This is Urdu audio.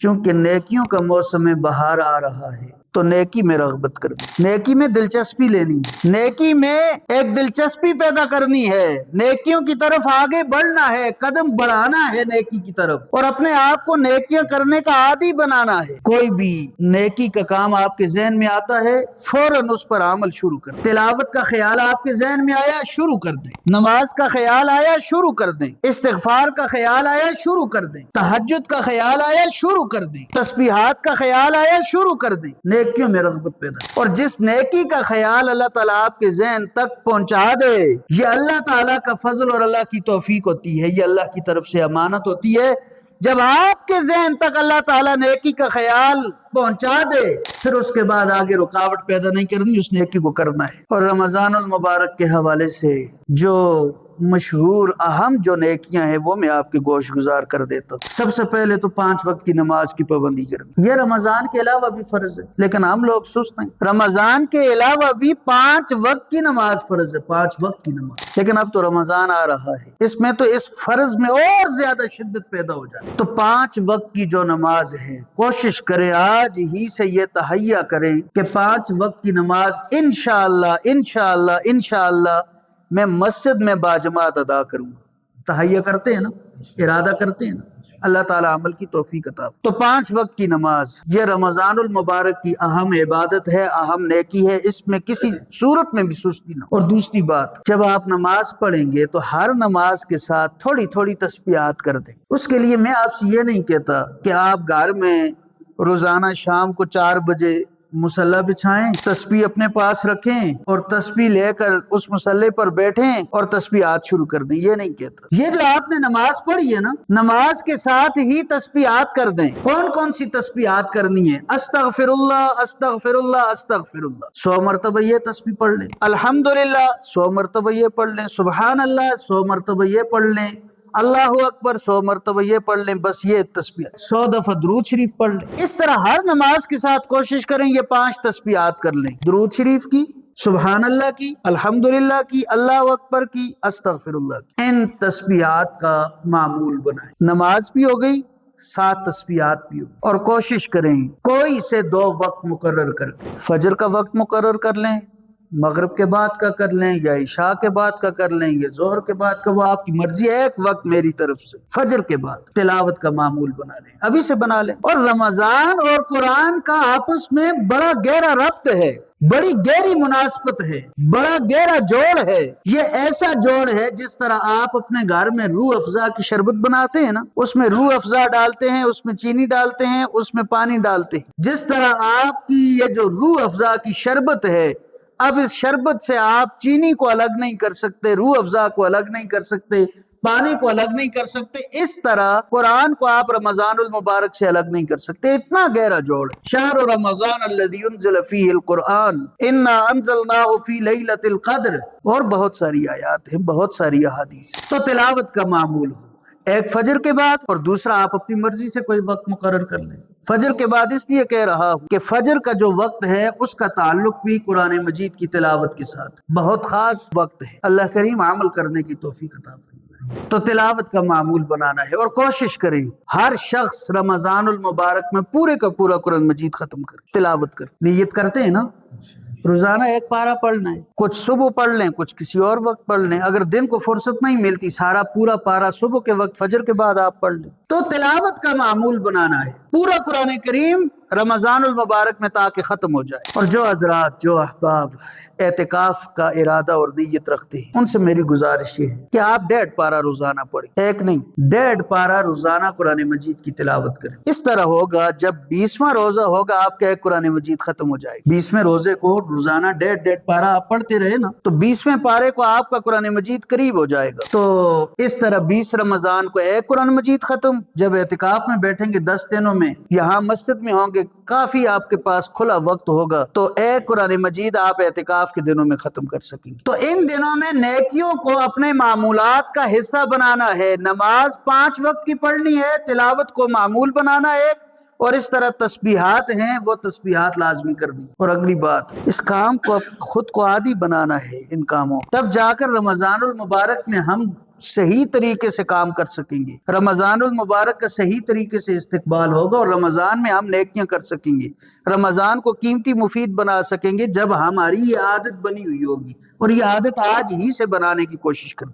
چونکہ نیکیوں کا موسم بہار آ رہا ہے تو نیکی میں رغبت کرنی، نیکی میں دلچسپی لینی ہے، نیکی میں ایک دلچسپی پیدا کرنی ہے، نیکیوں کی طرف آگے بڑھنا ہے، قدم بڑھانا ہے نیکی کی طرف، اور اپنے آپ کو نیکیاں کرنے کا عادی بنانا ہے۔ کوئی بھی نیکی کا کام آپ کے ذہن میں آتا ہے فوراً اس پر عمل شروع کر، تلاوت کا خیال آپ کے ذہن میں آیا شروع کر دیں، نماز کا خیال آیا شروع کر دیں، استغفار کا خیال آیا شروع کر دیں، تہجد کا خیال آیا شروع کر دیں، تسبیحات کا خیال آیا شروع کر دیں، نیکیوں میں رغبت پیدا۔ اور جس نیکی کا خیال اللہ تعالیٰ آپ کے ذہن تک پہنچا دے، یہ اللہ تعالیٰ کا فضل اور اللہ کی توفیق ہوتی ہے، یہ اللہ کی طرف سے امانت ہوتی ہے۔ جب آپ کے ذہن تک اللہ تعالیٰ نیکی کا خیال پہنچا دے، پھر اس کے بعد آگے رکاوٹ پیدا نہیں کرنی، اس نیکی کو کرنا ہے۔ اور رمضان المبارک کے حوالے سے جو مشہور اہم جو نیکیاں ہیں وہ میں آپ کے گوش گزار کر دیتا ہوں۔ سب سے پہلے تو 5 وقت کی نماز کی پابندی کرنا، یہ رمضان کے علاوہ بھی فرض ہے، لیکن ہم لوگ سست ہیں۔ رمضان کے علاوہ بھی 5 وقت کی نماز فرض ہے، 5 وقت کی نماز، لیکن اب تو رمضان آ رہا ہے، اس میں تو اس فرض میں اور زیادہ شدت پیدا ہو جائے۔ تو 5 وقت کی جو نماز ہے کوشش کریں آج ہی سے یہ تہیہ کریں کہ 5 وقت کی نماز انشاءاللہ میں مسجد میں باجماعت ادا کروں گا۔ تہیہ کرتے ہیں نا، ارادہ کرتے ہیں نا، اللہ تعالیٰ عمل کی توفیق عطا فرمائے۔ تو 5 وقت کی نماز یہ رمضان المبارک کی اہم عبادت ہے، اہم نیکی ہے، اس میں کسی صورت میں بھی سستی نہ ہو۔ اور دوسری بات، جب آپ نماز پڑھیں گے تو ہر نماز کے ساتھ تھوڑی تھوڑی تسبیحات کر دیں۔ اس کے لیے میں آپ سے یہ نہیں کہتا کہ آپ گھر میں روزانہ شام کو 4 بجے مصلی بچھائیں، تسبیح اپنے پاس رکھیں اور تسبیح لے کر اس مصلی پر بیٹھیں اور تسبیحات شروع کر دیں، یہ نہیں کہتا۔ یہ جو آپ نے نماز پڑھی ہے نا، نماز کے ساتھ ہی تسبیحات کر دیں۔ کون کون سی تسبیحات کرنی ہے؟ استغفر اللہ استغفر اللہ استغفر اللہ، 100 مرتبہ یہ تسبیح پڑھ لیں، الحمدللہ 100 مرتبہ یہ پڑھ لیں، سبحان اللہ 100 مرتبہ یہ پڑھ لیں، اللہ اکبر 100 مرتبہ یہ پڑھ لیں، بس یہ تسبیح 100 دفعہ درود شریف پڑھ لیں۔ اس طرح ہر نماز کے ساتھ کوشش کریں یہ 5 تسبیحات کر لیں، درود شریف کی، سبحان اللہ کی، الحمدللہ کی، اللہ اکبر کی، استغفر اللہ کی۔ ان تسبیحات کا معمول بنائیں، نماز بھی ہو گئی، 7 تسبیحات بھی ہو گئی۔ اور کوشش کریں کوئی سے 2 وقت مقرر کر کے، فجر کا وقت مقرر کر لیں، مغرب کے بعد کا کر لیں، یا عشاء کے بعد کا کر لیں، یا ظہر کے بعد کا، وہ آپ کی مرضی ہے۔ ایک وقت میری طرف سے فجر کے بعد تلاوت کا معمول بنا لیں، ابھی سے بنا لیں۔ اور رمضان اور قرآن کا آپس میں بڑا گہرا ربط ہے، بڑی گہری مناسبت ہے، بڑا گہرا جوڑ ہے۔ یہ ایسا جوڑ ہے جس طرح آپ اپنے گھر میں روح افزا کی شربت بناتے ہیں نا، اس میں روح افزا ڈالتے ہیں، اس میں چینی ڈالتے ہیں، اس میں پانی ڈالتے ہیں، جس طرح آپ کی یہ جو روح افزا کی شربت ہے، اب اس شربت سے آپ چینی کو الگ نہیں کر سکتے، روح افزا کو الگ نہیں کر سکتے، پانی کو الگ نہیں کر سکتے، اس طرح قرآن کو آپ رمضان المبارک سے الگ نہیں کر سکتے، اتنا گہرا جوڑ ہے۔ شہر رمضان الذی انزل فیہ القرآن انا انزلناہ فی لیلۃ القدر، اور بہت ساری آیات ہیں، بہت ساری احادیث۔ تو تلاوت کا معمول ہو، ایک فجر کے بعد، اور دوسرا آپ اپنی مرضی سے کوئی وقت مقرر کر لیں۔ فجر کے بعد اس لیے کہہ رہا ہوں کہ فجر کا جو وقت ہے اس کا تعلق بھی قرآن مجید کی تلاوت کے ساتھ، بہت خاص وقت ہے، اللہ کریم عمل کرنے کی توفیق عطا فرمائے۔ تو تلاوت کا معمول بنانا ہے، اور کوشش کریں ہر شخص رمضان المبارک میں پورے کا پورا قرآن مجید ختم کرے، تلاوت کرے۔ نیت کرتے ہیں نا، روزانہ 1 پارہ پڑھنا ہے، کچھ صبح پڑھ لیں، کچھ کسی اور وقت پڑھ لیں، اگر دن کو فرصت نہیں ملتی سارا پورا پارہ صبح کے وقت فجر کے بعد آپ پڑھ لیں۔ تو تلاوت کا معمول بنانا ہے، پورا قرآن کریم رمضان المبارک میں تاکہ ختم ہو جائے۔ اور جو حضرات، جو احباب اعتکاف کا ارادہ اور نیت رکھتے ہیں، ان سے میری گزارش یہ ہے کہ آپ 1.5 پارہ روزانہ پڑھیں، 1 نہیں 1.5 پارہ روزانہ قرآن مجید کی تلاوت کریں۔ اس طرح ہوگا جب 20واں روزہ ہوگا آپ کا ایک قرآن مجید ختم ہو جائے گا۔ 20ویں روزے کو روزانہ 1.5 پارہ آپ پڑھتے رہے نا، تو 20ویں پارے کو آپ کا قرآن مجید قریب ہو جائے گا۔ تو اس طرح 20 رمضان کو ایک قرآن مجید ختم، جب اعتکاف میں بیٹھیں گے 10 دنوں میں، یہاں مسجد میں ہوں گے، کافی آپ کے پاس کھلا وقت ہوگا، تو ایک قرآن مجید آپ اعتکاف کے دنوں میں ختم کر سکیں گے۔ تو ان دنوں میں نیکیوں کو اپنے معمولات کا حصہ بنانا ہے، نماز 5 وقت کی پڑھنی ہے، تلاوت کو معمول بنانا ہے، اور اس طرح تسبیحات ہیں وہ تسبیحات لازمی کر دی۔ اور اگلی بات، اس کام کو خود کو عادی بنانا ہے، ان کاموں، تب جا کر رمضان المبارک میں ہم صحیح طریقے سے کام کر سکیں گے، رمضان المبارک کا صحیح طریقے سے استقبال ہوگا، اور رمضان میں ہم نیکیاں کر سکیں گے، رمضان کو قیمتی مفید بنا سکیں گے جب ہماری یہ عادت بنی ہوئی ہوگی، اور یہ عادت آج ہی سے بنانے کی کوشش کریں گے۔